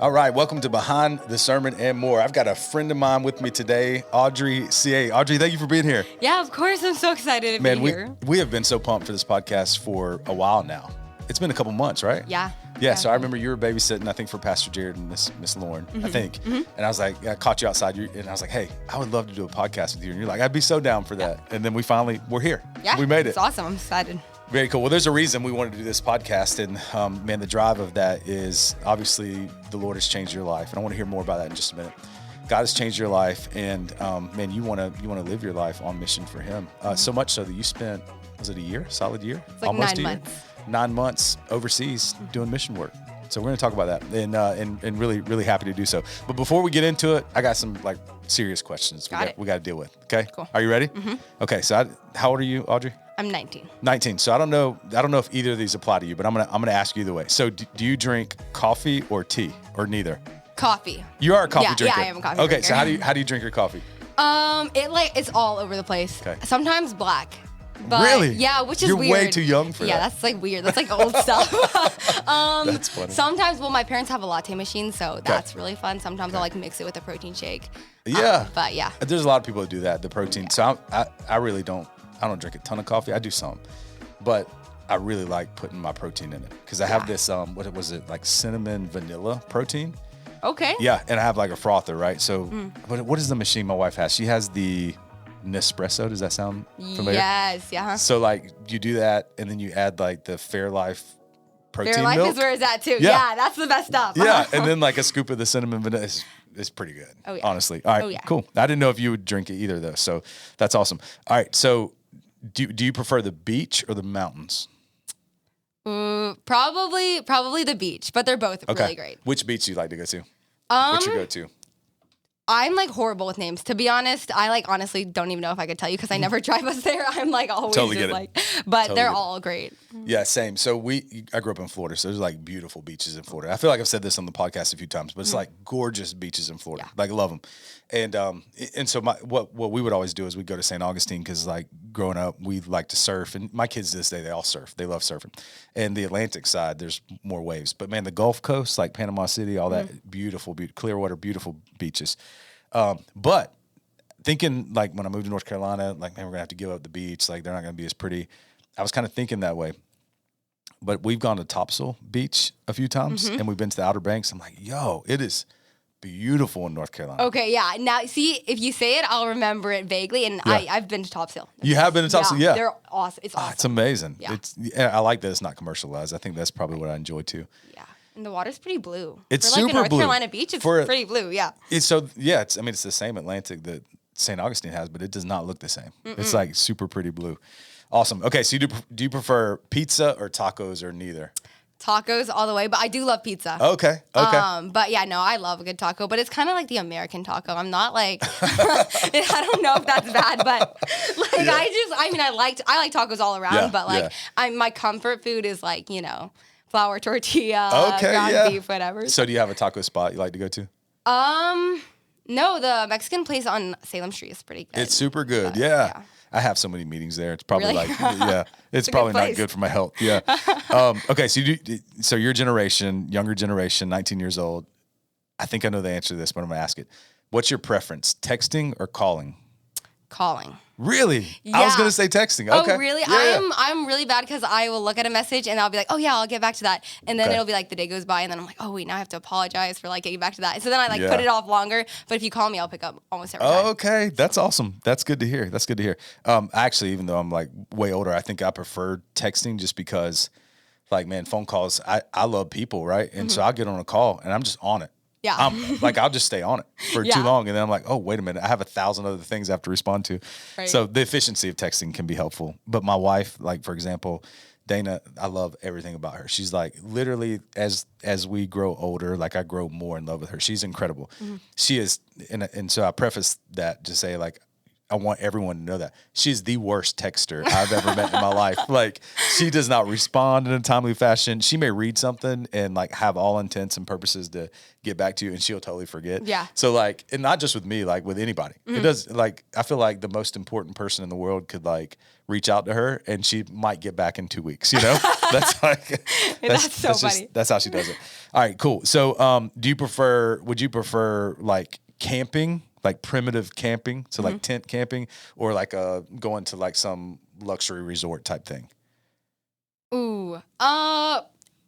All right, welcome to Behind the Sermon and More. I've got a friend of mine with me today, Audrey, Hieh. Audrey, thank you for being here. Yeah, of course. I'm so excited to be here. We have been so pumped for this podcast for a while now. It's been a couple months, right? Yeah. Yeah, so I remember you were babysitting, I think, for Pastor Jared and Miss Lauren, I think. And I was like, I caught you outside, and I was like, hey, I would love to do a podcast with you. And you're like, I'd be so down for that. And then we're here. Yeah, we made it. It's awesome. I'm excited. Very cool. Well, there's a reason we wanted to do this podcast, and man, the drive of that is obviously the Lord has changed your life, and I want to hear more about that in just a minute. God has changed your life, and man, you want to live your life on mission for Him. So much so that you spent, was it a year, solid year, it's like almost 9 a year, months. 9 months overseas doing mission work. So we're going to talk about that, and really happy to do so. But before we get into it, I got some like serious questions we got to deal with. Okay, cool. Are you ready? Okay. So how old are you, Audrey? I'm 19. 19. So I don't know if either of these apply to you, but I'm gonna ask you either way. So do you drink coffee or tea or neither? Coffee. You are a coffee drinker. Yeah, I am a coffee drinker. drinker. So how do you drink your coffee? It's all over the place. Okay. Sometimes black. But Really? Yeah, which is You're weird. way too young for that. Yeah, that's like weird. That's like old stuff. That's funny. Sometimes, my parents have a latte machine, so that's really fun. Sometimes I'll like mix it with a protein shake. Yeah. But yeah. There's a lot of people that do that, the protein. So I really don't drink a ton of coffee. I do some, but I really like putting my protein in it because I have this, what was it, like cinnamon vanilla protein? Okay. Yeah, and I have like a frother, right? So what is the machine my wife has? She has the Nespresso. Does that sound familiar? Yes, yeah. So like you do that, and then you add like the Fairlife protein Fairlife milk. is where it's at too. Yeah. Yeah, that's the best stuff. Yeah, and then like a scoop of the cinnamon vanilla. It's pretty good. Oh, yeah. Honestly. All right, cool. I didn't know if you would drink it either though, so that's awesome. All right, so do you prefer the beach or the mountains? Probably the beach, but they're both really great. Which beach do you like to go to? What's your go-to? I'm like horrible with names. To be honest, I like honestly don't even know if I could tell you because I never drive us there. I'm like always Totally just get it. like, but Totally they're get it. all great. Yeah, same. So I grew up in Florida, so there's like beautiful beaches in Florida. I feel like I've said this on the podcast a few times, but it's like gorgeous beaches in Florida. Yeah. Like love them. And so what we would always do is we'd go to St. Augustine because like growing up we like to surf, and my kids to this day they all surf. They love surfing. And the Atlantic side there's more waves, but man, the Gulf Coast like Panama City, all that beautiful, Clearwater, beautiful beaches. But thinking like when I moved to North Carolina, like, man, we're gonna have to give up the beach. Like they're not gonna be as pretty. I was kind of thinking that way, but we've gone to Topsail Beach a few times and we've been to the Outer Banks. I'm like, yo, it is beautiful in North Carolina. Okay, yeah. Now, see, if you say it, I'll remember it vaguely. And I've been to Topsail. You have been to Topsail? Yeah. They're awesome. It's awesome. It's amazing. Yeah. I like that it's not commercialized. I think that's probably what I enjoy too. Yeah. And the water's pretty blue. It's For like super a North blue. Carolina beach, it's pretty blue, yeah. It's the same Atlantic that St. Augustine has, but it does not look the same. It's like super pretty blue. Awesome. Okay, so do you prefer pizza or tacos or neither? Tacos all the way, but I do love pizza. Okay. But yeah, no, I love a good taco, but it's kind of like the American taco. I'm not like, I don't know if that's bad, but like I like tacos all around, but like my comfort food is like, flour tortilla, ground beef, whatever. So do you have a taco spot you like to go to? No, the Mexican place on Salem Street is pretty good. It's super good. But, yeah. I have so many meetings there. It's probably Really? it's a probably good not place. good for my health. Yeah. Okay. So your generation, younger generation, 19 years old. I think I know the answer to this, but I'm going to ask it. What's your preference, texting or calling? Calling. Really? I was Yeah. going to say texting. Okay. Oh, really? Yeah. I'm really bad because I will look at a message and I'll be like, oh yeah, I'll get back to that. And then Okay. it'll be like the day goes by and then I'm like, oh wait, now I have to apologize for like getting back to that. So then I Yeah. put it off longer. But if you call me, I'll pick up almost every time. Okay. That's awesome. That's good to hear. Actually, even though I'm like way older, I think I prefer texting just because like, man, phone calls, I love people, right? And so I'll get on a call and I'm just on it. Yeah. I'll just stay on it for too long. And then I'm like, oh, wait a minute. I have 1,000 other things I have to respond to. Right. So the efficiency of texting can be helpful. But my wife, like, for example, Dana, I love everything about her. She's like, literally, as we grow older, like I grow more in love with her. She's incredible. She is. And so I preface that to say, like, I want everyone to know that she's the worst texter I've ever met in my life. Like, she does not respond in a timely fashion. She may read something and like have all intents and purposes to get back to you, and she'll totally forget. Yeah. So like, and not just with me, like with anybody. It does, like, I feel like the most important person in the world could like reach out to her and she might get back in 2 weeks, you know? That's like, that's so funny. That's how she does it. All right, cool. So would you prefer like camping, like primitive camping, so like tent camping, or like going to like some luxury resort type thing? Ooh,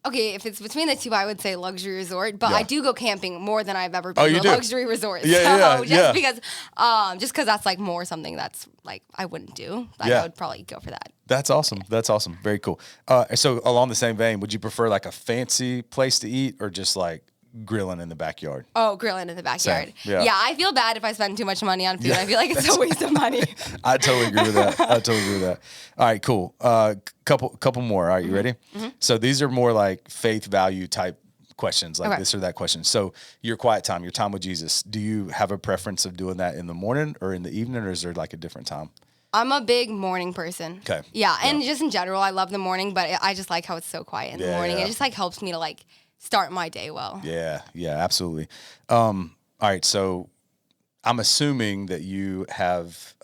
okay, if it's between the two, I would say luxury resort, but I do go camping more than I've ever been to a luxury resort. Yeah, so just because that's like more something that's like I wouldn't do. Like, I would probably go for that. That's awesome. That's awesome. Very cool. So along the same vein, would you prefer like a fancy place to eat or just like grilling in the backyard? Oh, grilling in the backyard. Same. Yeah. I feel bad if I spend too much money on food. I feel like it's a waste of money. I totally agree with that. All right, cool. Couple more. All right, you ready? So these are more like faith value type questions, like this or that question. So your quiet time, your time with Jesus, do you have a preference of doing that in the morning or in the evening, or is there like a different time? I'm a big morning person. Okay. Yeah, and just in general, I love the morning, but I just like how it's so quiet in the morning. It just like helps me to like start my day well. Yeah, absolutely. All right, so I'm assuming that you have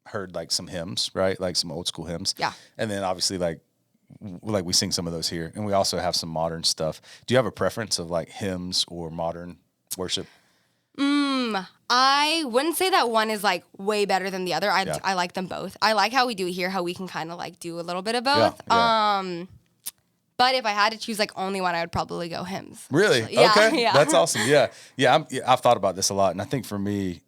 heard like some hymns, right? Like some old school hymns. Yeah. And then obviously like we sing some of those here, and we also have some modern stuff. Do you have a preference of like hymns or modern worship? I wouldn't say that one is like way better than the other. I like them both. I like how we do here, how we can kind of like do a little bit of both. Yeah. But if I had to choose like only one, I would probably go hymns. Really? Actually. Yeah, Okay. yeah. That's awesome. Yeah. I've thought about this a lot, and I think for me,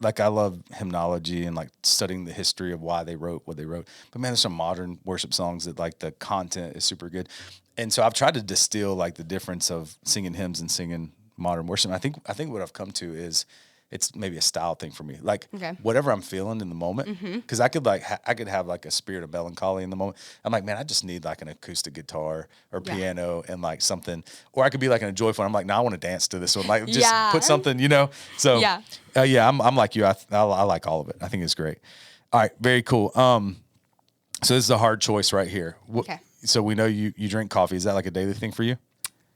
like I love hymnology and like studying the history of why they wrote what they wrote. But man, there's some modern worship songs that like the content is super good, and so I've tried to distill like the difference of singing hymns and singing modern worship. And I think what I've come to is it's maybe a style thing for me. Like whatever I'm feeling in the moment, because I could like I could have like a spirit of melancholy in the moment. I'm like, man, I just need like an acoustic guitar or piano and like something, or I could be like in a joyful. I'm like, no, I want to dance to this one. Like just put something, you know. So I'm like you. I like all of it. I think it's great. All right, very cool. So this is a hard choice right here. Okay. So we know you drink coffee. Is that like a daily thing for you?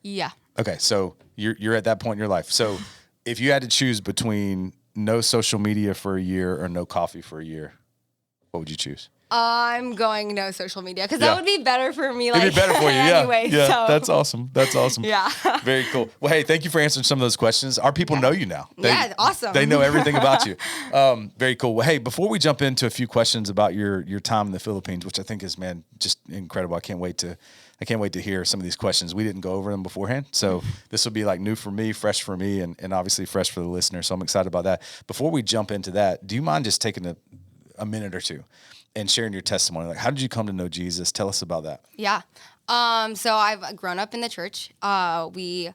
Yeah. Okay, so you're at that point in your life. So if you had to choose between no social media for a year or no coffee for a year, what would you choose? I'm going no social media because that would be better for me. Like, it'd be better for you, anyway, yeah. So. That's awesome. Yeah. Very cool. Well, hey, thank you for answering some of those questions. Our people know you now. Awesome. They know everything about you. Very cool. Well, hey, before we jump into a few questions about your time in the Philippines, which I think is, man, just incredible. I can't wait to hear some of these questions. We didn't go over them beforehand, so this will be like new for me, fresh for me, and obviously fresh for the listener. So I'm excited about that. Before we jump into that, do you mind just taking a minute or two and sharing your testimony? Like, how did you come to know Jesus? Tell us about that. Yeah. So I've grown up in the church. I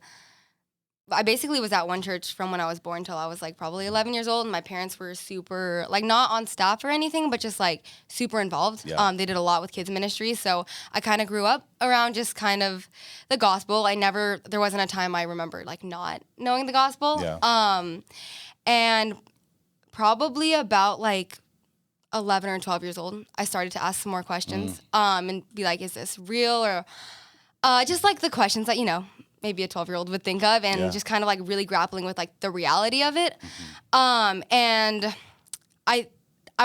basically was at one church from when I was born till I was like probably 11 years old. And my parents were super, like not on staff or anything, but just like super involved. Yeah. They did a lot with kids ministry. So I kind of grew up around just kind of the gospel. There wasn't a time I remember like not knowing the gospel. Yeah. And probably about like 11 or 12 years old, I started to ask some more questions and be like, is this real? Or just like the questions that, maybe a 12-year-old would think of, and just kind of like really grappling with like the reality of it. And I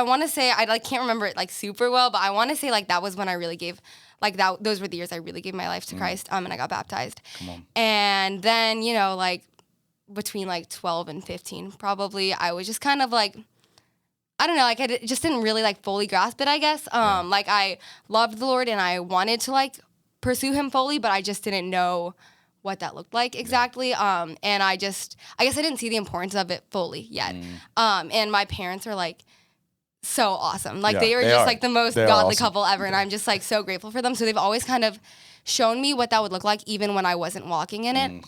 want to say, I like can't remember it like super well, but I want to say like that was when I really gave, like those were the years I really gave my life to Christ, and I got baptized. Come on. And then, like between like 12 and 15, probably, I was just kind of like, I don't know, like I just didn't really like fully grasp it, I guess. Like I loved the Lord and I wanted to like pursue him fully, but I just didn't know what that looked like exactly. And I guess I didn't see the importance of it fully yet. And my parents are like so awesome. Like they were just like the most godly awesome couple ever. And I'm just like so grateful for them. So they've always kind of shown me what that would look like even when I wasn't walking in it.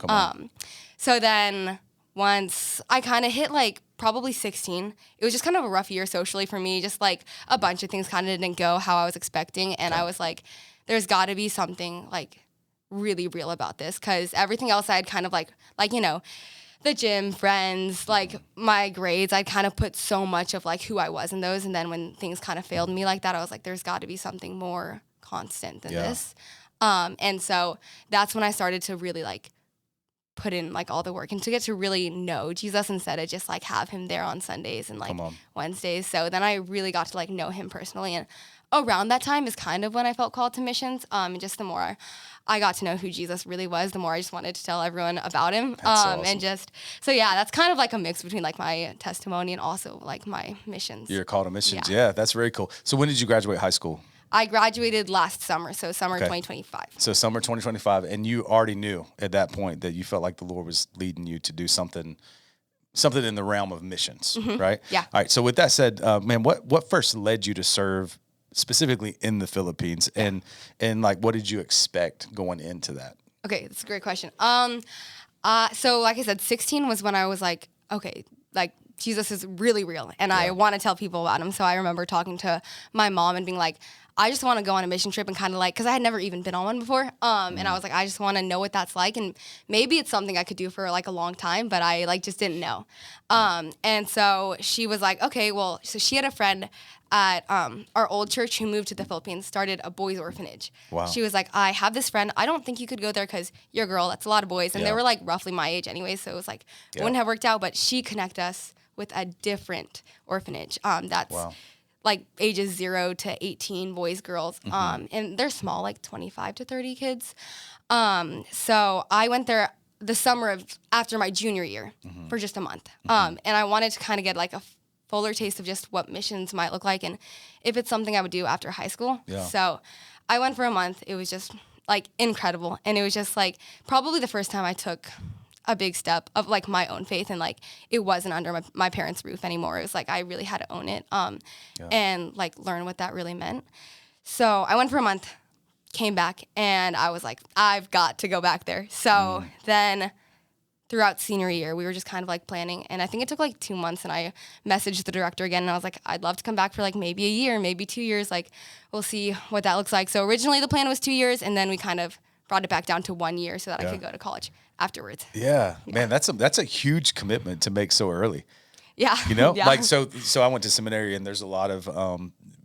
So then once I kind of hit like probably 16, it was just kind of a rough year socially for me. Just like a bunch of things kind of didn't go how I was expecting. And I was like, there's got to be something like really real about this, because everything else I had kind of like the gym, friends, like my grades. I kind of put so much of like who I was in those. And then when things kind of failed me like that, I was like, there's got to be something more constant than this. And so that's when I started to really like put in like all the work and to get to really know Jesus instead of just like have him there on Sundays and like Wednesdays. So then I really got to like know him personally. And around that time is kind of when I felt called to missions. And just the more I got to know who Jesus really was, the more I just wanted to tell everyone about him. That's awesome. And just, so yeah, that's kind of like a mix between like my testimony and also like my missions. Your call to missions. Yeah, that's very cool. So when did you graduate high school? I graduated last summer, so summer 2025. So summer 2025, and you already knew at that point that you felt like the Lord was leading you to do something in the realm of missions, right? Yeah. All right. So with that said, man, what first led you to serve specifically in the Philippines, and like what did you expect going into that? Okay, that's a great question. So like I said, 16 was when I was like, okay, like Jesus is really real, and I want to tell people about him. So I remember talking to my mom and being like, I just want to go on a mission trip and kind of like, because I had never even been on one before. And I was like, I just want to know what that's like. And maybe it's something I could do for like a long time, but I like just didn't know. And so she was like, okay, well, so she had a friend at our old church who moved to the Philippines, started a boys orphanage. Wow. She was like, I have this friend. I don't think you could go there because you're a girl. That's a lot of boys. And they were like roughly my age anyway. So it was like, it wouldn't have worked out, but she connected us with a different orphanage. That's like ages 0 to 18, boys, girls. And they're small, like 25 to 30 kids. So I went there the summer of after my junior year for just a month. And I wanted to kind of get like a fuller taste of just what missions might look like and if it's something I would do after high school. Yeah. So I went for a month. It was just like incredible. And it was just like probably the first time I took a big step of like my own faith, and like it wasn't under my parents' roof anymore. It was like I really had to own it and like learn what that really meant. So I went for a month, came back, and I was like, I've got to go back there. So then throughout senior year, we were just kind of like planning, and I think it took like 2 months, and I messaged the director again, and I was like, I'd love to come back for like maybe a year, maybe 2 years, like we'll see what that looks like. So originally the plan was 2 years, and then we kind of brought it back down to 1 year so that I could go to college afterwards. Yeah. Man, that's a huge commitment to make so early. Yeah. You know, like, so I went to seminary, and there's a lot of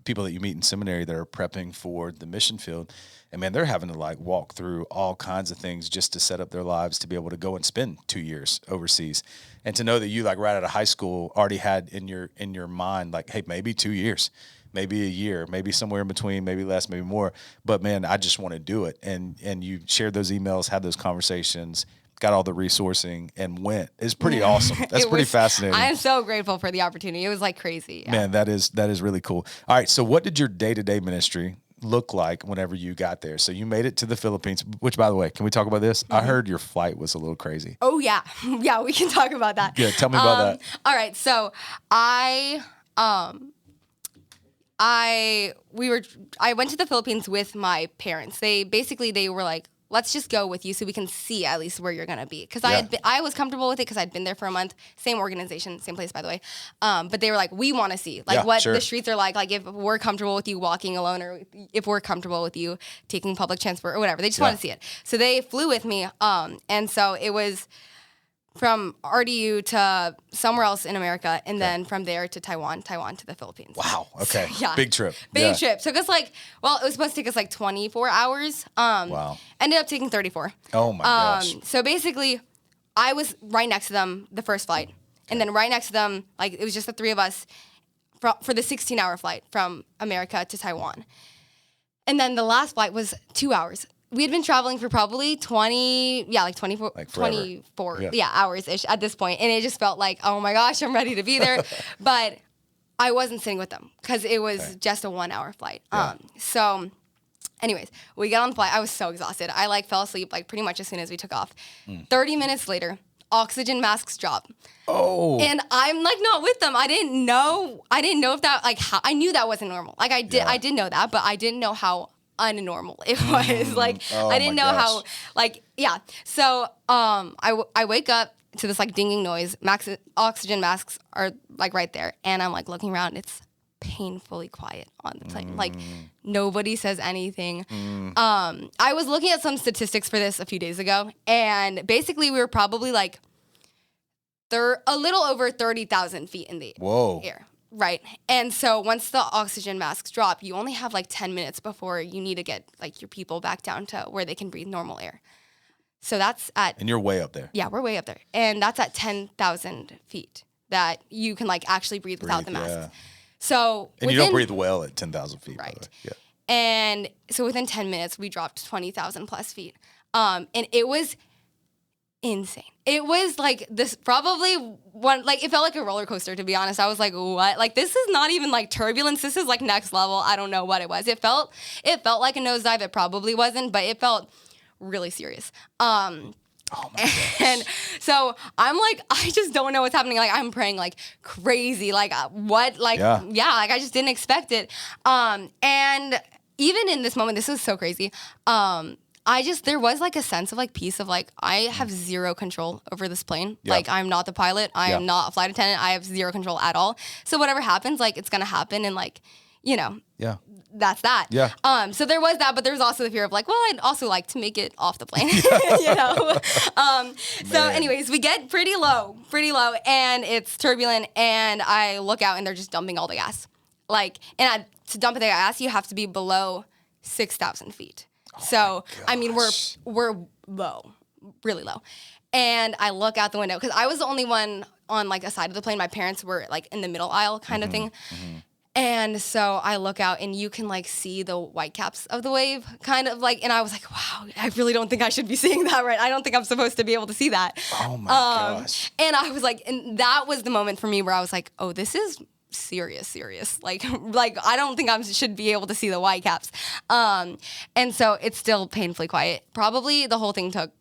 people that you meet in seminary that are prepping for the mission field. And man, they're having to like walk through all kinds of things just to set up their lives to be able to go and spend 2 years overseas. And to know that you like right out of high school already had in your mind, like, hey, maybe 2 years, maybe a year, maybe somewhere in between, maybe less, maybe more. But man, I just want to do it. And you shared those emails, had those conversations, got all the resourcing, and went. It's pretty awesome. That's pretty fascinating. I'm so grateful for the opportunity. It was like crazy. Yeah. Man, that is really cool. All right. So what did your day-to-day ministry look like whenever you got there? So you made it to the Philippines, which, by the way, can we talk about this? I heard your flight was a little crazy. Oh, yeah. Yeah, we can talk about that. Yeah, tell me about that. All right. So I went to the Philippines with my parents. They were like, let's just go with you so we can see at least where you're going to be. Because I was comfortable with it because I'd been there for a month. Same organization, same place, by the way. But they were like, we want to see like what the streets are like if we're comfortable with you walking alone, or if we're comfortable with you taking public transport or whatever. They just want to see it. So they flew with me. And so it was from RDU to somewhere else in America, and then from there to Taiwan to the Philippines. Wow. Okay. So, yeah. Big trip. Big trip. Took us it was supposed to take us like 24 hours. Wow. Ended up taking 34. Oh my gosh. So basically, I was right next to them the first flight, and then right next to them, like it was just the three of us for the 16-hour flight from America to Taiwan. And then the last flight was 2 hours. We had been traveling for probably 24 hours-ish at this point. And it just felt like, oh my gosh, I'm ready to be there. But I wasn't sitting with them because it was just a 1 hour flight. Yeah. So anyways, we got on the flight. I was so exhausted. I fell asleep pretty much as soon as we took off. 30 minutes later, oxygen masks drop. Oh. And I'm not with them. I didn't know if that how I knew that wasn't normal. I did know that, but I didn't know how unnormal it was. I didn't know how So I wake up to this dinging noise. Oxygen masks are right there, and I'm looking around. It's painfully quiet on the plane. Nobody says anything. I was looking at some statistics for this a few days ago, and basically we were probably a little over 30,000 feet in the air. Right. And so once the oxygen masks drop, you only have like 10 minutes before you need to get like your people back down to where they can breathe normal air. So that's And you're way up there. Yeah, we're way up there. And that's at 10,000 feet that you can like actually breathe without the masks. Yeah. So you don't breathe well at 10,000 feet. Right. By the way. Yeah. And so within 10 minutes, we dropped 20,000 plus feet. And it was insane. It was like this probably one, like it felt like a roller coaster, to be honest. I was like, what? Like, this is not even like turbulence. This is like next level. I don't know what it was. It felt like a nosedive. It probably wasn't, but it felt really serious. Oh my gosh. And so I'm like, I just don't know what's happening. Like, I'm praying like crazy. Like, what? Like, yeah, like I just didn't expect it. And even in this moment, this was so crazy. There was like a sense of like peace of like, I have zero control over this plane. Yeah. Like, I'm not the pilot. I am not a flight attendant. I have zero control at all. So whatever happens, like, it's going to happen. And like, you know, that's that. Yeah. So there was that, but there was also the fear of like, well, I'd also like to make it off the plane, you know? So anyways, we get pretty low, and it's turbulent, and I look out and they're just dumping all the gas. Like, and to dump the gas, you have to be below 6,000 feet. So, I mean, we're low, really low. And I look out the window because I was the only one on like a side of the plane. My parents were like in the middle aisle kind of thing. Mm-hmm. And so I look out and you can like see the white caps of the wave kind of like, and I was like, wow, I really don't think I should be seeing that, right? I don't think I'm supposed to be able to see that. Oh my gosh. And I was like, and that was the moment for me where I was like, oh, this is serious. Like I don't think I should be able to see the white caps. And so it's still painfully quiet. Probably the whole thing took,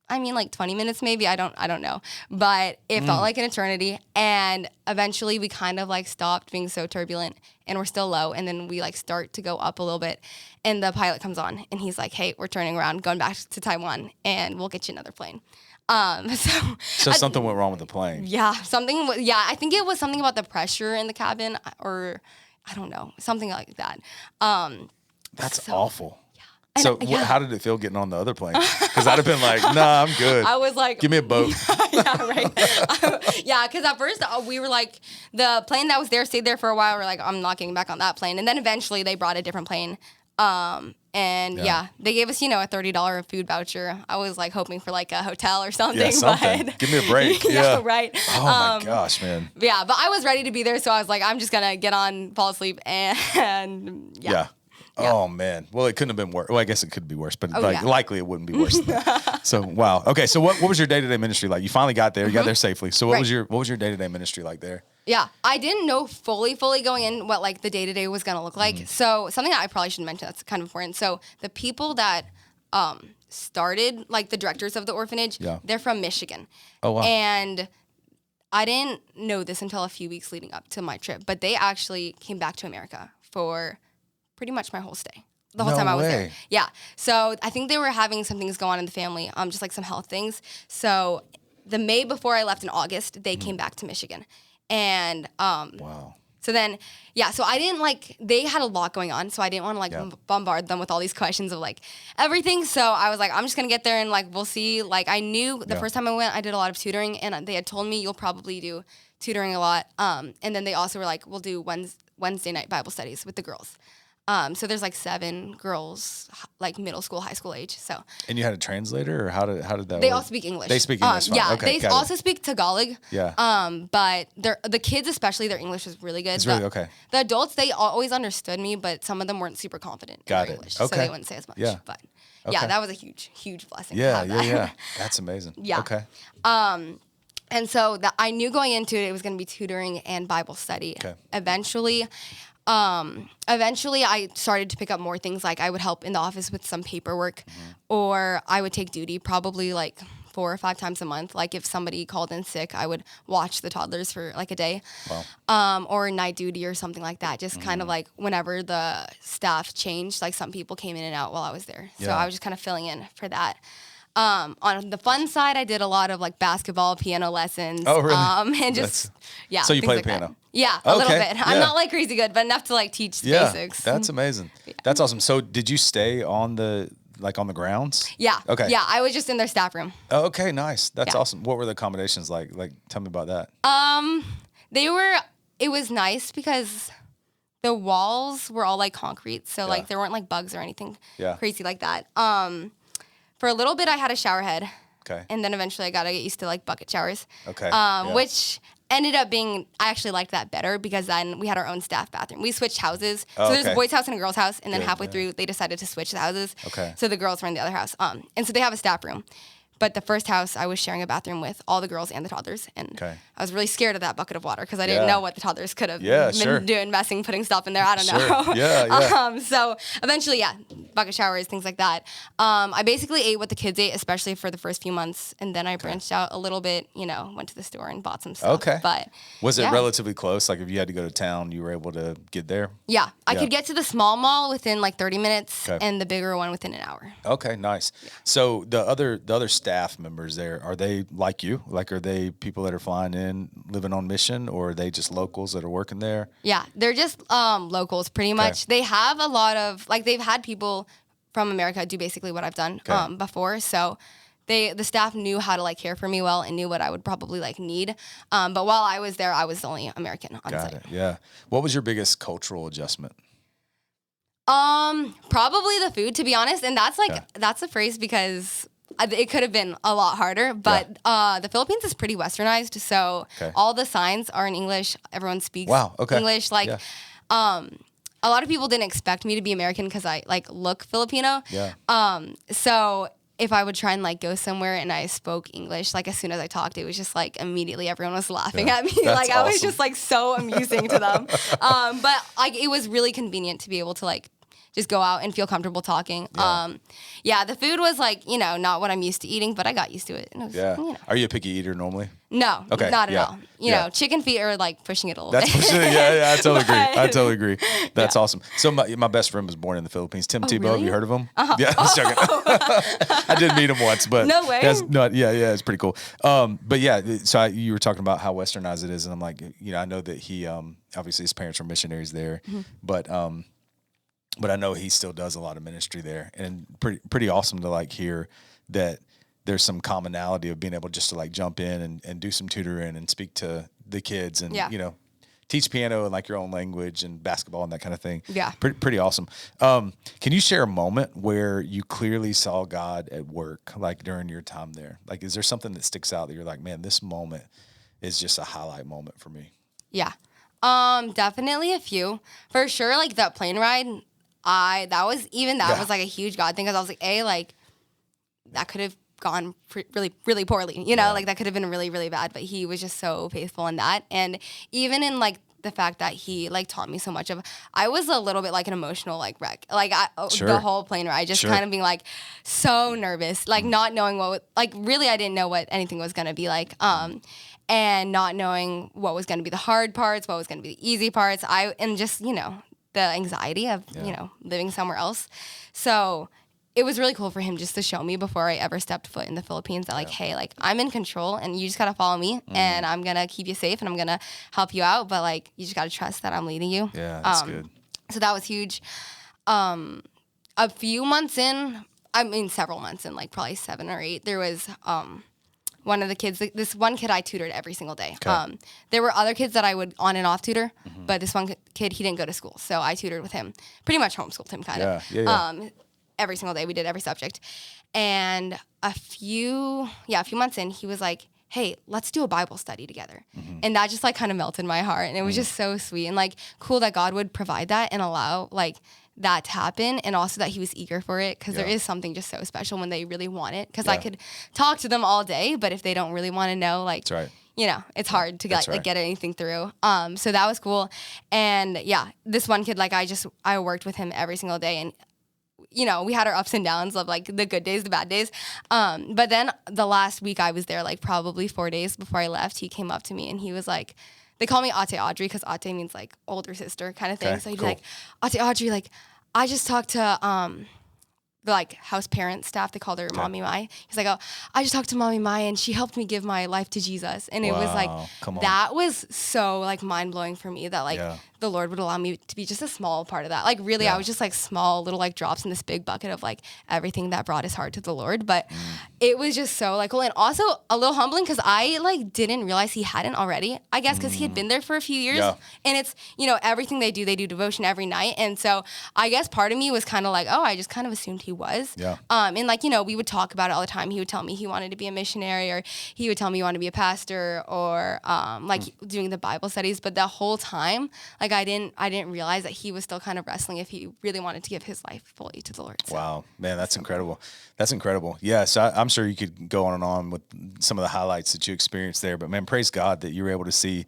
I mean, like 20 minutes maybe. I don't know. But it felt like an eternity. And eventually we kind of like stopped being so turbulent and we're still low. And then we like start to go up a little bit. And the pilot comes on and he's like, hey, we're turning around, going back to Taiwan, and we'll get you another plane. So something went wrong with the plane. Yeah, I think it was something about the pressure in the cabin, or I don't know, something like that. That's awful. Yeah. So how did it feel getting on the other plane? Because I'd have been like, nah, I'm good. I was like, give me a boat. Yeah, right. Yeah, because at first we were like, the plane that was there stayed there for a while. We're like, I'm not getting back on that plane. And then eventually they brought a different plane. And they gave us, a $30 food voucher. I was like hoping for like a hotel or something. Yeah, something. But, give me a break. Yeah, right. Oh my gosh, man. Yeah, but I was ready to be there. So I was like, I'm just going to get on, fall asleep, and yeah. Oh man. Well, it couldn't have been worse. Well, I guess it could be worse, but likely it wouldn't be worse than that. So wow. Okay. So what was your day-to-day ministry like? You finally got there. You got there safely. So what was your day-to-day ministry like there? Yeah, I didn't know fully going in what like the day-to-day was going to look like. So something that I probably should mention that's kind of important. So the people that started, like the directors of the orphanage, they're from Michigan. Oh, wow. And I didn't know this until a few weeks leading up to my trip, but they actually came back to America for pretty much my whole stay. The whole time I was there. Yeah. So I think they were having some things go on in the family, just like some health things. So the May before I left in August, they came back to Michigan. And wow. So then, so I didn't they had a lot going on, so I didn't want to bombard them with all these questions of like everything. So I was like, I'm just going to get there and like, we'll see. Like I knew the first time I went, I did a lot of tutoring, and they had told me you'll probably do tutoring a lot. And then they also were like, we'll do Wednesday night Bible studies with the girls. So there's like 7 girls, like middle school, high school age. So. And you had a translator, or how did that? They work? all speak English. They speak English. Yeah, okay, they also speak Tagalog. Yeah. But the kids especially, their English was really good. It's really okay. The adults, they always understood me, but some of them weren't super confident in their English, so they wouldn't say as much. Yeah. But that was a huge blessing. Yeah. That's amazing. Yeah. Okay. And so I knew going into it was going to be tutoring and Bible study. Okay. Eventually, I started to pick up more things, like I would help in the office with some paperwork, or I would take duty probably like 4 or 5 times a month. Like if somebody called in sick, I would watch the toddlers for like a day. Wow. Or night duty or something like that. Just kind of like whenever the staff changed, like some people came in and out while I was there. So I was just kind of filling in for that. On the fun side, I did a lot of like basketball, piano lessons. Oh, really? And just, So you play the like piano? That. Yeah, a little bit. I'm not like crazy good, but enough to like teach the basics. That's amazing. That's awesome. So did you stay on the like on the grounds? Yeah. Okay. Yeah, I was just in their staff room. Oh, okay, nice. That's Yeah. awesome. What were the accommodations like? Like, tell me about that. It was nice because the walls were all like concrete, so like there weren't like bugs or anything crazy like that. For a little bit, I had a shower head. Okay. And then eventually I got to get used to like bucket showers. Okay. Which ended up being, I actually liked that better because then we had our own staff bathroom. We switched houses. So there's a boys' house and a girls' house. And then halfway through, they decided to switch the houses. Okay. So the girls were in the other house. And so they have a staff room. But the first house, I was sharing a bathroom with all the girls and the toddlers. And I was really scared of that bucket of water because I didn't know what the toddlers could have been doing, messing, putting stuff in there. I don't know. Yeah. So eventually, bucket showers, things like that. I basically ate what the kids ate, especially for the first few months. And then I branched out a little bit, went to the store and bought some stuff. Okay. But was it relatively close? Like if you had to go to town, you were able to get there? Yeah. I could get to the small mall within like 30 minutes and the bigger one within an hour. Okay, nice. Yeah. So the other staff members there, are they like you? Like, are they people that are flying in, living on mission, or are they just locals that are working there? Yeah, they're just locals pretty much. They have a lot of, like, they've had people from America do basically what I've done before. So the staff knew how to like care for me well and knew what I would probably like need. But while I was there, I was the only American on site. Got it. Yeah. What was your biggest cultural adjustment? Probably the food, to be honest. And that's like, that's a phrase because it could have been a lot harder, but the Philippines is pretty westernized, so all the signs are in English. Everyone speaks English. Like, a lot of people didn't expect me to be American because I like look Filipino. Yeah. So if I would try and like go somewhere and I spoke English, like as soon as I talked, it was just like immediately everyone was laughing at me. Like I was just like so amusing to them. But like it was really convenient to be able to like just go out and feel comfortable talking. The food was like, not what I'm used to eating, but I got used to it. And it was, Are you a picky eater normally? No, not at all. You know, chicken feet are like pushing it a little bit. That's pushing it. Yeah, I totally agree. I totally agragree. That's awesome. So my best friend was born in the Philippines. Tim Tebow, really? have you heard of him? Yeah, I was joking. I did meet him once, but no way. It's pretty cool. But yeah, so you were talking about how westernized it is, and I'm like, I know that he obviously his parents were missionaries there, but I know he still does a lot of ministry there, and pretty awesome to like hear that there's some commonality of being able just to like jump in and do some tutoring and speak to the kids and teach piano in like your own language and basketball and that kind of thing. Yeah, pretty awesome. Can you share a moment where you clearly saw God at work, like during your time there? Like, is there something that sticks out that you're like, man, this moment is just a highlight moment for me? Yeah, definitely a few for sure. Like that plane ride. That was like a huge God thing because I was like, that could have gone really, really poorly, like that could have been really, really bad, but he was just so faithful in that. And even in like the fact that he like taught me so much I was a little bit like an emotional like wreck, like the whole plane ride, just kind of being like so nervous, like not knowing really I didn't know what anything was going to be like, and not knowing what was going to be the hard parts, what was going to be the easy parts, and just, the anxiety of, living somewhere else. So it was really cool for him just to show me before I ever stepped foot in the Philippines that hey, like I'm in control and you just got to follow me and I'm going to keep you safe and I'm going to help you out. But like, you just got to trust that I'm leading you. Yeah, that's good. So that was huge. A few months in, several months in, like probably 7 or 8, there was, one of the kids, this one kid I tutored every single day. Okay. There were other kids that I would on and off tutor, but this one kid, he didn't go to school. So I tutored with him, pretty much homeschooled him kind of. Yeah. Every single day, we did every subject. And a few months in, he was like, hey, let's do a Bible study together. And that just like kind of melted my heart. And it was just so sweet and like cool that God would provide that and allow like that to happen, and also that he was eager for it, because there is something just so special when they really want it, because I could talk to them all day, but if they don't really want to know, like, that's right. It's hard to get get anything through. So that was cool. And this one kid, like I worked with him every single day, and we had our ups and downs of like the good days, the bad days. But then the last week I was there, like probably 4 days before I left, he came up to me and he was like, they call me Ate Audrey because Ate means like older sister kind of thing. So he'd be like, Ate Audrey, like I just talked to the like house parent staff. They called her Mommy Mai. He's like, oh, I just talked to Mommy Mai and she helped me give my life to Jesus. And it was like, that was so like mind blowing for me that like the Lord would allow me to be just a small part of that. Like really, I was just like small little like drops in this big bucket of like everything that brought his heart to the Lord. But it was just so like cool, and also a little humbling because I like didn't realize he hadn't already. I guess because he had been there for a few years, and it's everything they do devotion every night, and so I guess part of me was kind of like, oh, I just kind of assumed he was. And like we would talk about it all the time. He would tell me he wanted to be a missionary, or he would tell me he wanted to be a pastor, or like doing the Bible studies. But the whole time, like I didn't realize that he was still kind of wrestling if he really wanted to give his life fully to the Lord. So. Wow, man, that's incredible. That's incredible. Yeah, so I'm sure you could go on and on with some of the highlights that you experienced there. But man, praise God that you were able to see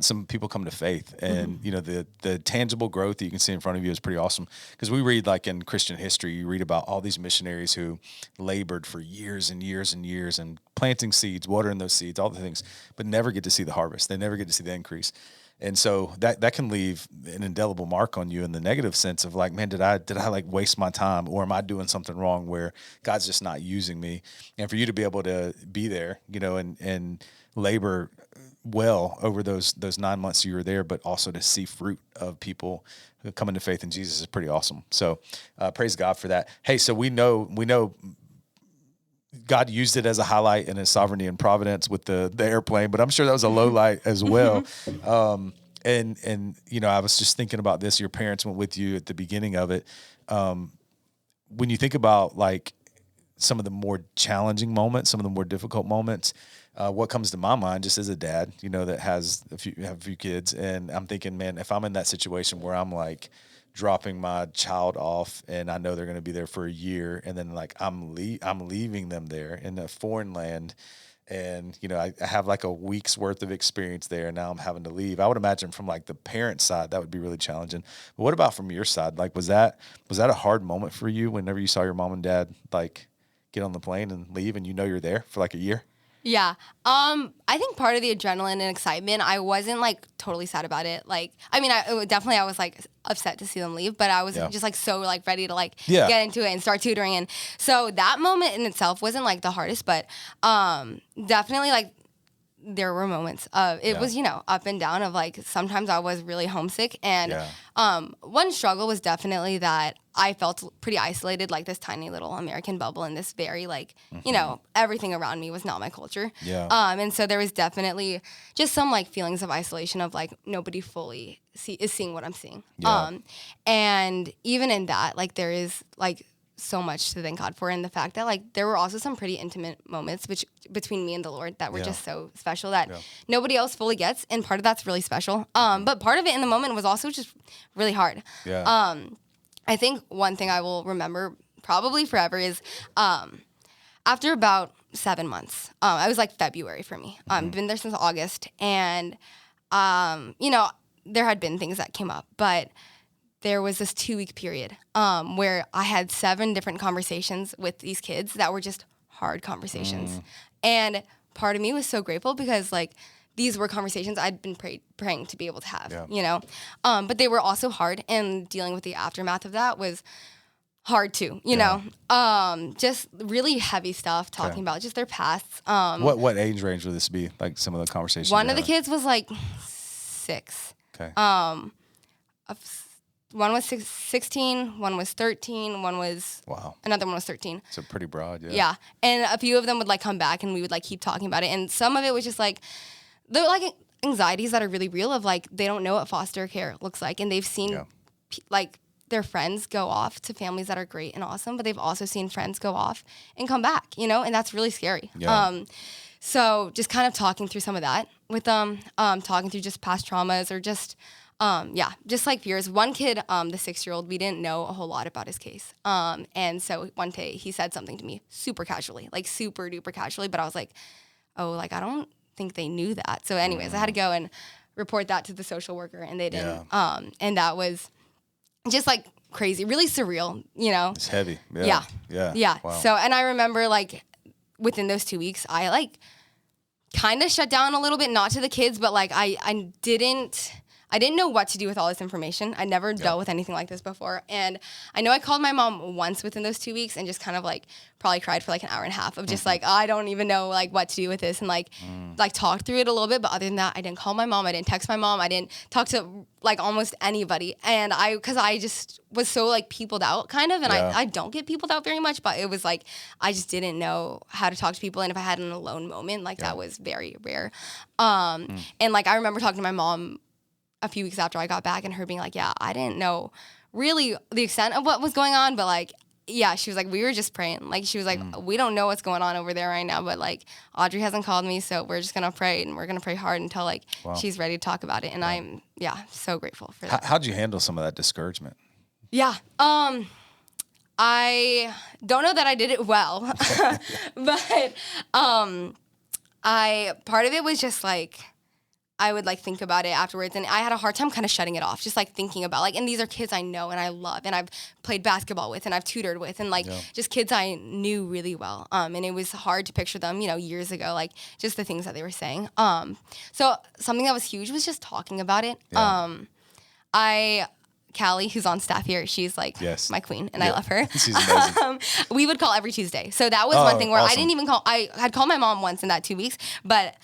some people come to faith, and the tangible growth that you can see in front of you is pretty awesome. Because we read like in Christian history, you read about all these missionaries who labored for years and years and years and planting seeds, watering those seeds, all the things, but never get to see the harvest. They never get to see the increase. And so that can leave an indelible mark on you in the negative sense of like, man, did I like waste my time, or am I doing something wrong where God's just not using me? And for you to be able to be there, and labor well over those 9 months you were there, but also to see fruit of people who come into faith in Jesus is pretty awesome. So praise God for that. Hey, so we know God used it as a highlight in his sovereignty and providence with the airplane, but I'm sure that was a low light as well. And I was just thinking about this. Your parents went with you at the beginning of it. When you think about like some of the more challenging moments, some of the more difficult moments, what comes to my mind just as a dad, that has a few kids, and I'm thinking, man, if I'm in that situation where I'm like dropping my child off and I know they're going to be there for a year, and then like I'm leaving them there in a foreign land, and I have like a week's worth of experience there, and now I'm having to leave. I would imagine from like the parent side that would be really challenging. But what about from your side? Like was that a hard moment for you whenever you saw your mom and dad like get on the plane and leave, and you're there for like a year? Yeah. I think part of the adrenaline and excitement, I wasn't like totally sad about it. Like, I mean, I was like upset to see them leave, but I was just like so like ready to like get into it and start tutoring. And so that moment in itself wasn't like the hardest, but definitely like there were moments of it was up and down of like sometimes I was really homesick, and one struggle was definitely that I felt pretty isolated, like this tiny little American bubble in this very like everything around me was not my culture, and so there was definitely just some like feelings of isolation of like nobody fully is seeing what I'm seeing, and even in that like there is like so much to thank God for, and the fact that like there were also some pretty intimate moments between me and the Lord that were just so special that nobody else fully gets, and part of that's really special. But part of it in the moment was also just really hard. I think one thing I will remember probably forever is after about 7 months, I was like February for me. Been there since August, and there had been things that came up, but there was this 2-week period where I had 7 different conversations with these kids that were just hard conversations. And part of me was so grateful because like these were conversations I'd been praying to be able to have, but they were also hard, and dealing with the aftermath of that was hard too, just really heavy stuff, talking about just their pasts. What age range would this be? Like some of the conversations? One of the kids was like 6. Okay. One was 16, one was 13, another one was 13. So pretty broad, Yeah, and a few of them would like come back, and we would like keep talking about it, and some of it was just like, they're like anxieties that are really real of like, they don't know what foster care looks like, and they've seen like their friends go off to families that are great and awesome, but they've also seen friends go off and come back, and that's really scary. So just kind of talking through some of that with them, talking through just past traumas or just just like fears. One kid, the 6-year-old, we didn't know a whole lot about his case. And so one day he said something to me super casually, like super duper casually, but I was like, oh, like I don't think they knew that. So anyways, I had to go and report that to the social worker, and they didn't. And that was just like crazy, really surreal, It's heavy. Yeah. Wow. So, and I remember like within those 2 weeks, I like kind of shut down a little bit, not to the kids, but like I I didn't know what to do with all this information. I never dealt with anything like this before. And I know I called my mom once within those 2 weeks and just kind of like probably cried for like an hour and a half of just like, I don't even know like what to do with this, and like talk through it a little bit. But other than that, I didn't call my mom. I didn't text my mom. I didn't talk to like almost anybody. And because I just was so like peopled out kind of. And I don't get peopled out very much, but it was like, I just didn't know how to talk to people. And if I had an alone moment, like that was very rare. And like, I remember talking to my mom a few weeks after I got back and her being like, yeah, I didn't know really the extent of what was going on, but like, yeah, she was like, we were just praying. Like, she was like, we don't know what's going on over there right now, but like, Audrey hasn't called me, so we're just going to pray, and we're going to pray hard until like she's ready to talk about it. And I'm, so grateful for that. How'd you handle some of that discouragement? Yeah. I don't know that I did it well, but part of it was just like, I would like think about it afterwards, and I had a hard time kind of shutting it off, just like thinking about like, and these are kids I know and I love and I've played basketball with and I've tutored with, and like just kids I knew really well. And it was hard to picture them, years ago, like just the things that they were saying. So something that was huge was just talking about it. Callie, who's on staff here, she's like my queen, and I love her. She's amazing. We would call every Tuesday. So that was one thing where awesome. I didn't even call. I had called my mom once in that 2 weeks, but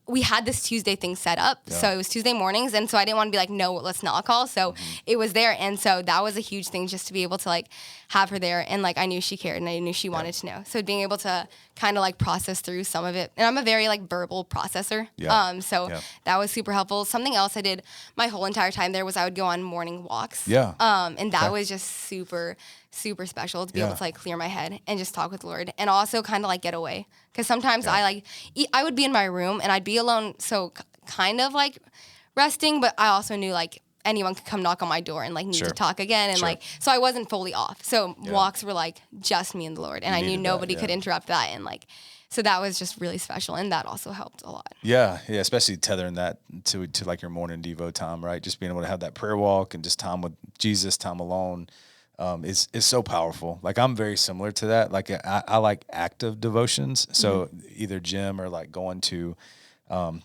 we had this Tuesday thing set up. So it was Tuesday mornings. And so I didn't want to be like, no, let's not call. So it was there. And so that was a huge thing, just to be able to like have her there. And like, I knew she cared and I knew she wanted to know. So being able to kind of like process through some of it. And I'm a very like verbal processor. So that was super helpful. Something else I did my whole entire time there was I would go on morning walks. And that was just super special to be able to like clear my head and just talk with the Lord, and also kind of like get away. Because sometimes I would be in my room and I'd be alone, so kind of like resting, but I also knew like anyone could come knock on my door and like need to talk again, and like, so I wasn't fully off. So walks were like just me and the Lord, and I knew nobody could interrupt that, and like, so that was just really special, and that also helped a lot. Yeah, especially tethering that to like your morning Devo time, right? Just being able to have that prayer walk and just time with Jesus, time alone. Is so powerful. Like, I'm very similar to that. Like, I like active devotions. So either gym or like going to,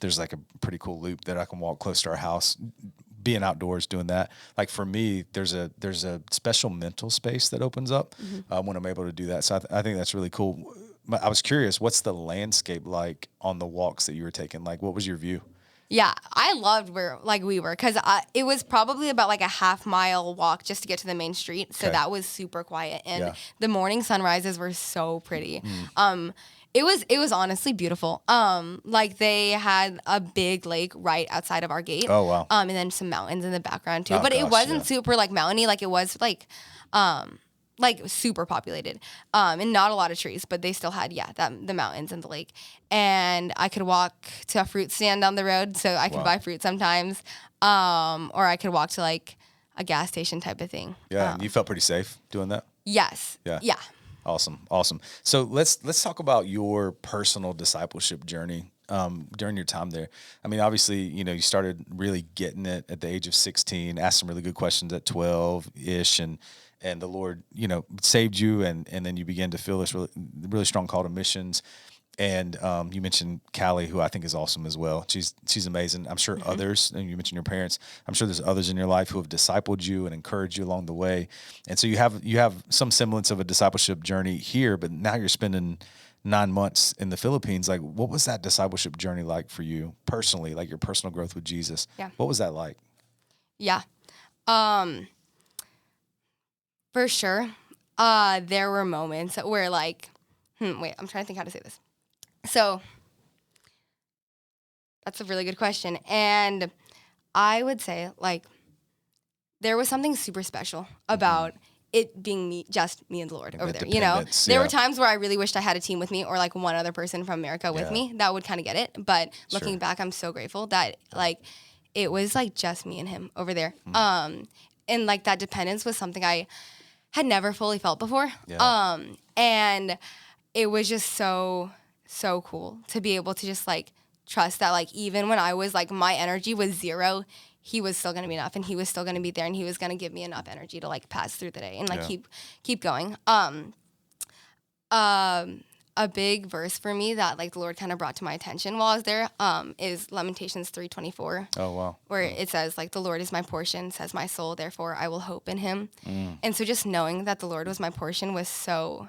there's like a pretty cool loop that I can walk close to our house, being outdoors doing that. Like, for me, there's a special mental space that opens up when I'm able to do that. So I think that's really cool. I was curious, what's the landscape like on the walks that you were taking? Like, what was your view? Yeah, I loved where like we were, because it was probably about like a half-mile walk just to get to the main street. So that was super quiet, and the morning sunrises were so pretty. It was honestly beautiful. Like, they had a big lake right outside of our gate. Oh wow. And then some mountains in the background too. But it wasn't super like mountainy. Like, it was like super populated, and not a lot of trees, but they still had the mountains and the lake. And I could walk to a fruit stand down the road, so I could buy fruit sometimes, or I could walk to like a gas station type of thing. And you felt pretty safe doing that? Yes. Yeah. Awesome. So let's talk about your personal discipleship journey during your time there. I mean, obviously, you started really getting it at the age of 16, asked some really good questions at 12-ish, and the Lord, saved you, and then you began to feel this really strong call to missions. And you mentioned Callie, who I think is awesome as well. She's amazing. I'm sure others, and you mentioned your parents, I'm sure there's others in your life who have discipled you and encouraged you along the way. And so you have some semblance of a discipleship journey here, but now you're spending 9 months in the Philippines. Like, what was that discipleship journey like for you personally, like your personal growth with Jesus? Yeah. What was that like? Yeah. For sure. There were moments where like, wait, I'm trying to think how to say this. So that's a really good question. And I would say like, there was something super special about it being just me and the Lord over there. There were times where I really wished I had a team with me, or like one other person from America with me. That would kind of get it. But looking back, I'm so grateful that like, it was like just me and him over there. And like, that dependence was something I had never fully felt before. And it was just so cool to be able to just like trust that, like, even when I was like, my energy was zero, he was still going to be enough, and he was still going to be there, and he was going to give me enough energy to like pass through the day and like keep going. a big verse for me that like the Lord kind of brought to my attention while I was there is Lamentations 3:24. Oh, wow. Where it says like, the Lord is my portion, says my soul, therefore I will hope in him. And so just knowing that the Lord was my portion was so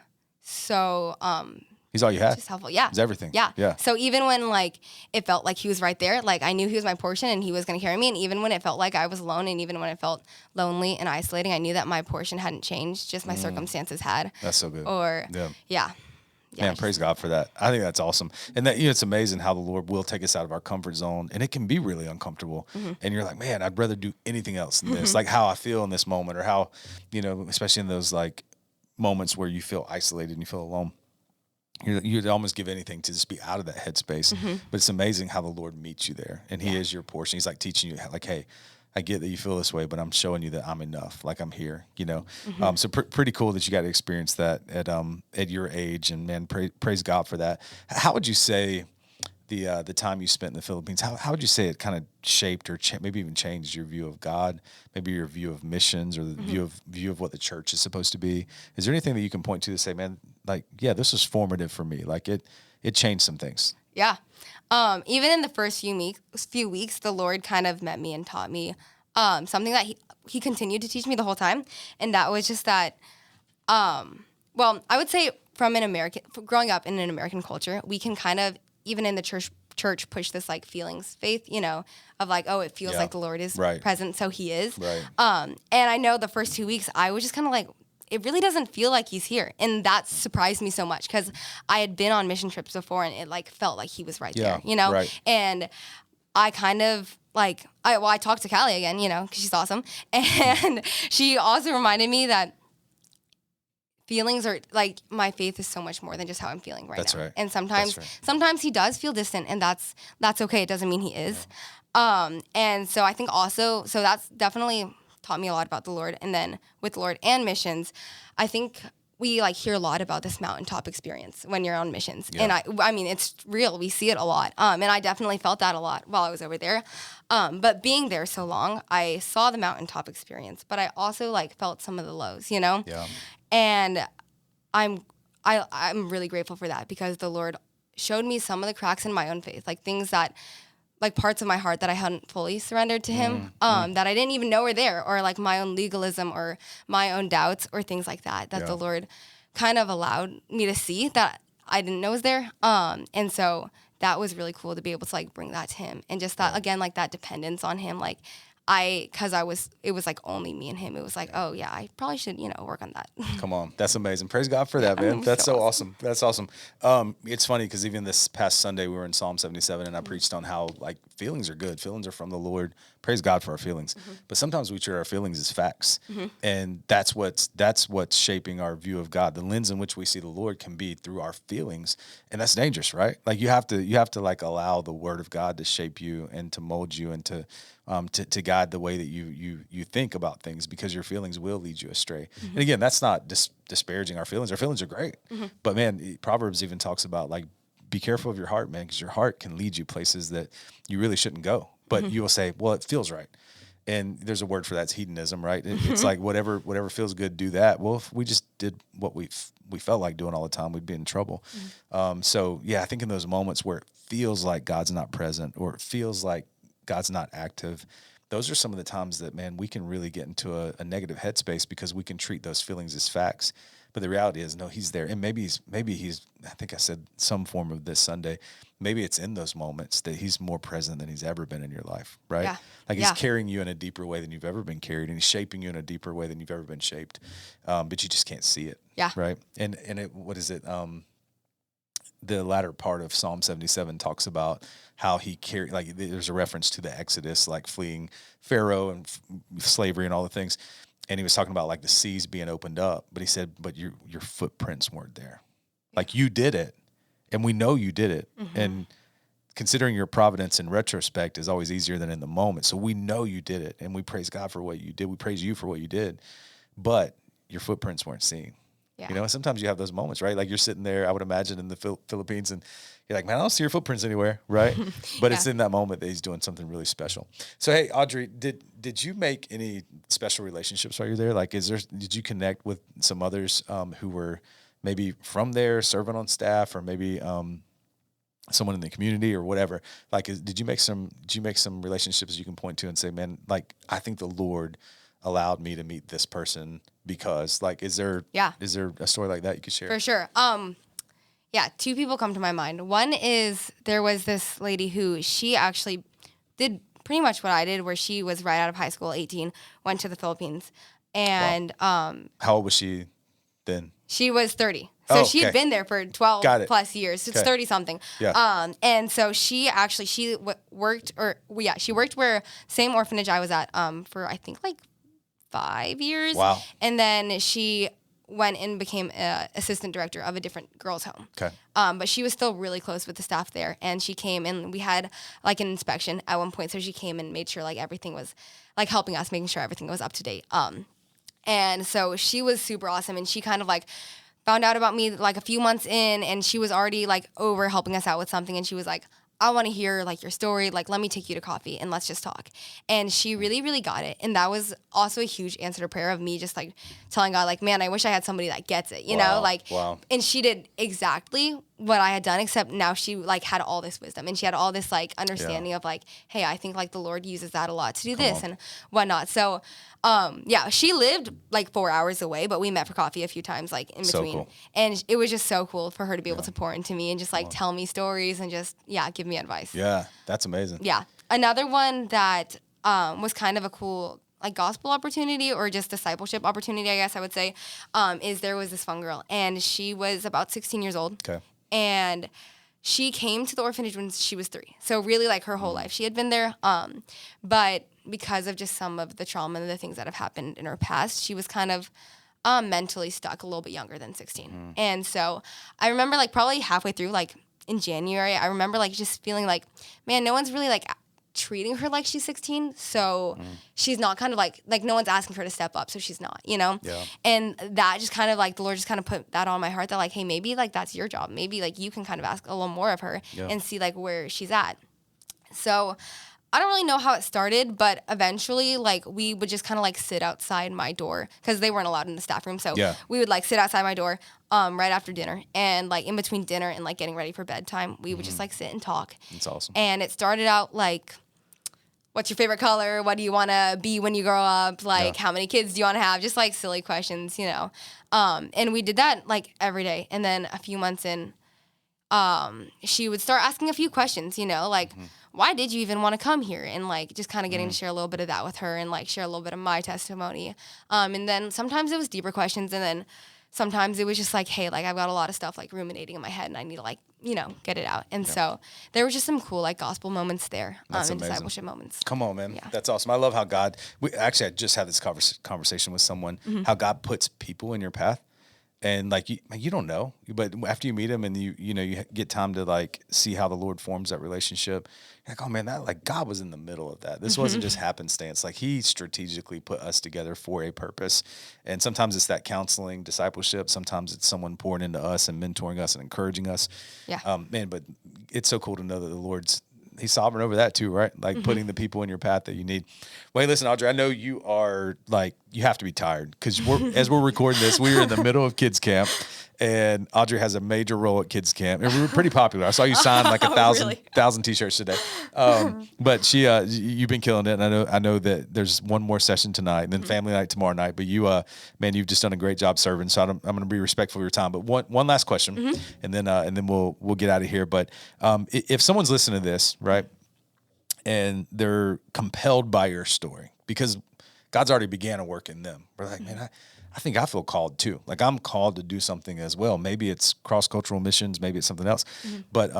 He's all you had. just helpful. Yeah. He's everything. Yeah. So even when like it felt like he was right there, like I knew he was my portion and he was going to carry me. And even when it felt like I was alone, and even when it felt lonely and isolating, I knew that my portion hadn't changed, just my circumstances had. That's so good. Or yeah. Man, praise God for that. I think that's awesome. And that, it's amazing how the Lord will take us out of our comfort zone, and it can be really uncomfortable. And you're like, man, I'd rather do anything else than this. Like how I feel in this moment, or how, especially in those like moments where you feel isolated and you feel alone. You'd almost give anything to just be out of that headspace. But it's amazing how the Lord meets you there, and He is your portion. He's like teaching you, like, hey, I get that you feel this way, but I'm showing you that I'm enough. Like I'm here, So pretty cool that you got to experience that at your age, and man, praise God for that. How would you say the time you spent in the Philippines? How would you say it kind of shaped or maybe even changed your view of God, maybe your view of missions, or the view of what the church is supposed to be? Is there anything that you can point to say, man, like, yeah, this was formative for me. Like it changed some things. Yeah. Even in the first few weeks, the Lord kind of met me and taught me something that he continued to teach me the whole time. And that was just that, well, I would say growing up in an American culture, we can kind of, even in the church push this like feelings faith, of like, oh, it feels like the Lord is present, so he is. Right. And I know the first 2 weeks, I was just kind of like, it really doesn't feel like he's here. And that surprised me so much, because I had been on mission trips before, and it like felt like he was right there, Right. And I kind of like, I talked to Callie again, because she's awesome. And she also reminded me that feelings are like, my faith is so much more than just how I'm feeling right now. That's right. And sometimes he does feel distant, and that's okay. It doesn't mean he is. And so I think also, so that's definitely taught me a lot about the Lord. And then with the Lord and missions, I think we like hear a lot about this mountaintop experience when you're on missions. And I mean, it's real. We see it a lot. And I definitely felt that a lot while I was over there. But being there so long, I saw the mountaintop experience, but I also like felt some of the lows, Yeah. And I'm really grateful for that, because the Lord showed me some of the cracks in my own faith, like things that, like parts of my heart that I hadn't fully surrendered to him, that I didn't even know were there, or like my own legalism or my own doubts or things like that, the Lord kind of allowed me to see that I didn't know was there. And so that was really cool to be able to like bring that to him, and just that, again, like that dependence on him, like it was like only me and him. It was like, oh yeah, I probably should, work on that. Come on. That's amazing. Praise God for that, man. That's so awesome. That's awesome. It's funny, because even this past Sunday, we were in Psalm 77, and I preached on how like feelings are good. Feelings are from the Lord. Praise God for our feelings. But sometimes we treat our feelings as facts. And that's what's shaping our view of God. The lens in which we see the Lord can be through our feelings. And that's dangerous, right? Like you have to like allow the Word of God to shape you and to mold you and to guide the way that you think about things, because your feelings will lead you astray. And again, that's not disparaging our feelings. Our feelings are great. But man, Proverbs even talks about like, be careful of your heart, man, because your heart can lead you places that you really shouldn't go. But you will say, well, it feels right. And there's a word for that. It's hedonism, right? It's like whatever feels good, do that. Well, if we just did what we felt like doing all the time, we'd be in trouble. So yeah, I think in those moments where it feels like God's not present, or it feels like God's not active, those are some of the times that, man, we can really get into a negative headspace, because we can treat those feelings as facts. But the reality is, no, he's there. And maybe he's, I think I said some form of this Sunday, maybe it's in those moments that he's more present than he's ever been in your life, right? Yeah. Like he's carrying you in a deeper way than you've ever been carried, and he's shaping you in a deeper way than you've ever been shaped. But you just can't see it. Yeah. Right. And what is it? The latter part of Psalm 77 talks about how he carried, like there's a reference to the Exodus, like fleeing Pharaoh and slavery and all the things. And he was talking about like the seas being opened up, but he said, but your footprints weren't there. Like you did it, and we know you did it. And considering your providence in retrospect is always easier than in the moment. So we know you did it, and we praise God for what you did. We praise you for what you did, but your footprints weren't seen. Yeah. Sometimes you have those moments, right? Like you're sitting there, I would imagine, in the Philippines, and you're like, man, I don't see your footprints anywhere, right? But it's in that moment that he's doing something really special. So, hey, Audrey, did you make any special relationships while you're there? Like, did you connect with some others who were maybe from there serving on staff, or maybe someone in the community or whatever? Like, did you make some relationships you can point to and say, man, like, I think the Lord allowed me to meet this person because, like, is there a story like that you could share? For sure. Yeah, two people come to my mind. One is there was this lady who she actually did pretty much what I did, where she was right out of high school, 18, went to the Philippines. And how old was she then? She was 30. So she had been there for 12 plus years. It's 30 something. Yeah. And so she worked where same orphanage I was at for I think like 5 years. Wow. And then she went and became assistant director of a different girls' home. Okay. But she was still really close with the staff there, and she came and we had like an inspection at one point. So she came and made sure like everything was like helping us, making sure everything was up to date. And so she was super awesome, and she kind of like found out about me like a few months in, and she was already like over helping us out with something, and she was like, I want to hear like your story. Like, let me take you to coffee and let's just talk. And she really, really got it. And that was also a huge answer to prayer of me just like telling God, like, man, I wish I had somebody that gets it, you know? Like, and she did exactly what I had done, except now she like had all this wisdom, and she had all this like understanding of like, hey, I think like the Lord uses that a lot to do this and whatnot. So, she lived like 4 hours away, but we met for coffee a few times like in between. So cool. And it was just so cool for her to be able to pour into me and just like tell me stories and just, give me advice. Yeah, that's amazing. Yeah. Another one that was kind of a cool like gospel opportunity or just discipleship opportunity, I guess I would say, is there was this fun girl, and she was about 16 years old. Okay. And she came to the orphanage when she was 3. So really like her whole life she had been there. But because of just some of the trauma and the things that have happened in her past, she was kind of mentally stuck a little bit younger than 16. And so I remember like probably halfway through, like in January, I remember like just feeling like, man, no one's really like treating her like she's 16. So she's not kind of like no one's asking for her to step up. So she's not, you know? Yeah. And that just kind of like the Lord just kind of put that on my heart that like, hey, maybe like that's your job. Maybe like you can kind of ask a little more of her and see like where she's at. So I don't really know how it started, but eventually, like, we would just kind of, like, sit outside my door because they weren't allowed in the staff room. So we would, like, sit outside my door right after dinner. And, like, in between dinner and, like, getting ready for bedtime, we would just, like, sit and talk. That's awesome. And it started out, like, what's your favorite color? What do you want to be when you grow up? Like, how many kids do you want to have? Just, like, silly questions, you know. And we did that, like, every day. And then a few months in, she would start asking a few questions, you know, like, why did you even want to come here? And like, just kind of getting to share a little bit of that with her and like share a little bit of my testimony. And then sometimes it was deeper questions. And then sometimes it was just like, hey, like I've got a lot of stuff like ruminating in my head and I need to like, you know, get it out. And so there were just some cool like gospel moments there and discipleship moments. Come on, man. Yeah. That's awesome. I love how God, I just had this conversation with someone, how God puts people in your path. And like you don't know, but after you meet him and you get time to like see how the Lord forms that relationship, you're like, oh man, that like God was in the middle of that. This wasn't just happenstance. Like he strategically put us together for a purpose. And sometimes it's that counseling, discipleship. Sometimes it's someone pouring into us and mentoring us and encouraging us. Yeah, man. But it's so cool to know that the He's sovereign over that too, right? Like putting the people in your path that you need. Wait, listen, Audrey, I know you are like, you have to be tired because as we're recording this, we're in the middle of kids camp and Audrey has a major role at kids camp. And we were pretty popular. I saw you sign like 1,000 t-shirts today. But you've been killing it. And I know that there's one more session tonight and then family night tomorrow night, but man, you've just done a great job serving. So I'm going to be respectful of your time, but one last question and then we'll get out of here. But if someone's listening to this, right, and they're compelled by your story because God's already began a work in them. We're like, man, I think I feel called too. Like I'm called to do something as well. Maybe it's cross-cultural missions, maybe it's something else. But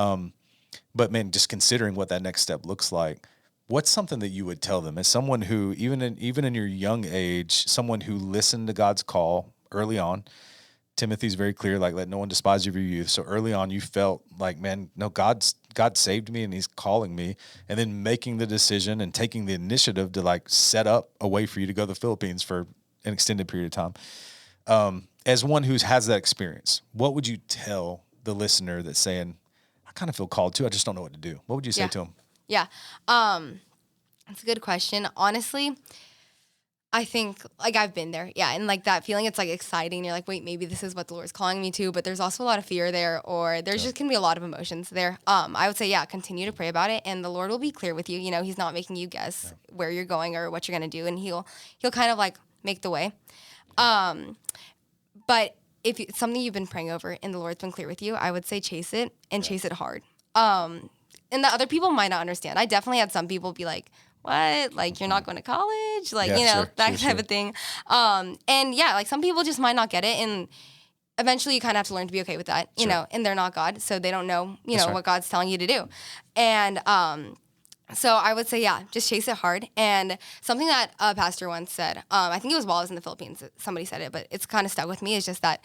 man, just considering what that next step looks like, what's something that you would tell them as someone who, even in your young age, someone who listened to God's call early on? Timothy's very clear, like, let no one despise you for your youth. So early on, you felt like, man, no, God saved me and he's calling me. And then making the decision and taking the initiative to like set up a way for you to go to the Philippines for an extended period of time. As one who has that experience, what would you tell the listener that's saying, I kind of feel called to, I just don't know what to do? What would you say to them? Yeah. That's a good question. Honestly, I think like I've been there. Yeah. And like that feeling, it's like exciting. You're like, wait, maybe this is what the Lord's calling me to, but there's also a lot of fear there, or there's just can be a lot of emotions there. I would say, yeah, continue to pray about it, and the Lord will be clear with you. You know, he's not making you guess where you're going or what you're going to do. And he'll kind of like make the way. But if it's something you've been praying over and the Lord's been clear with you, I would say chase it and chase it hard. And the other people might not understand. I definitely had some people be like, what? Like, you're not going to college? Like, that type of thing. And yeah, like some people just might not get it. And eventually you kind of have to learn to be okay with that, you know, and they're not God. So they don't know, you know, what God's telling you to do. And, so I would say, yeah, just chase it hard. And something that a pastor once said, I think it was while I was in the Philippines, somebody said it, but it's kind of stuck with me, is just that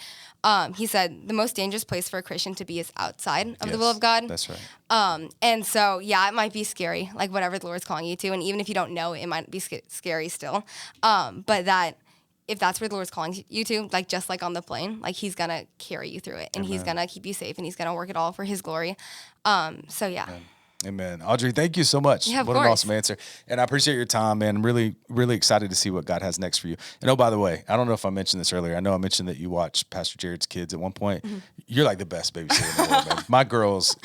he said the most dangerous place for a Christian to be is outside of the will of God. That's right. And so, yeah, it might be scary, like whatever the Lord's calling you to. And even if you don't know, it might be scary still. But that if that's where the Lord's calling you to, like just like on the plane, like he's going to carry you through it, and he's going to keep you safe, and he's going to work it all for his glory. So, yeah. Amen. Audrey, thank you so much. Yeah, what an awesome answer. And I appreciate your time, man. I'm really, really excited to see what God has next for you. And oh, by the way, I don't know if I mentioned this earlier. I know I mentioned that you watched Pastor Jared's kids at one point. Mm-hmm. You're like the best babysitter in the world, man. My girls,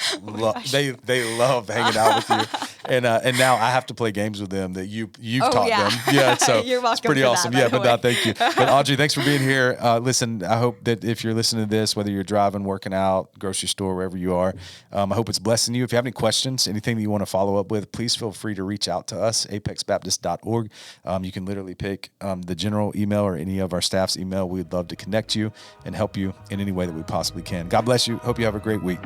they love hanging out with you. And now I have to play games with them that you've taught them. Yeah, so you're welcome. It's pretty awesome. That, but no, thank you. But Audrey, thanks for being here. Listen, I hope that if you're listening to this, whether you're driving, working out, grocery store, wherever you are, I hope it's blessing you. If you have any questions, anything that you want to follow up with, please feel free to reach out to us, apexbaptist.org. You can literally pick the general email or any of our staff's email. We'd love to connect you and help you in any way that we possibly can. God bless you. Hope you have a great week.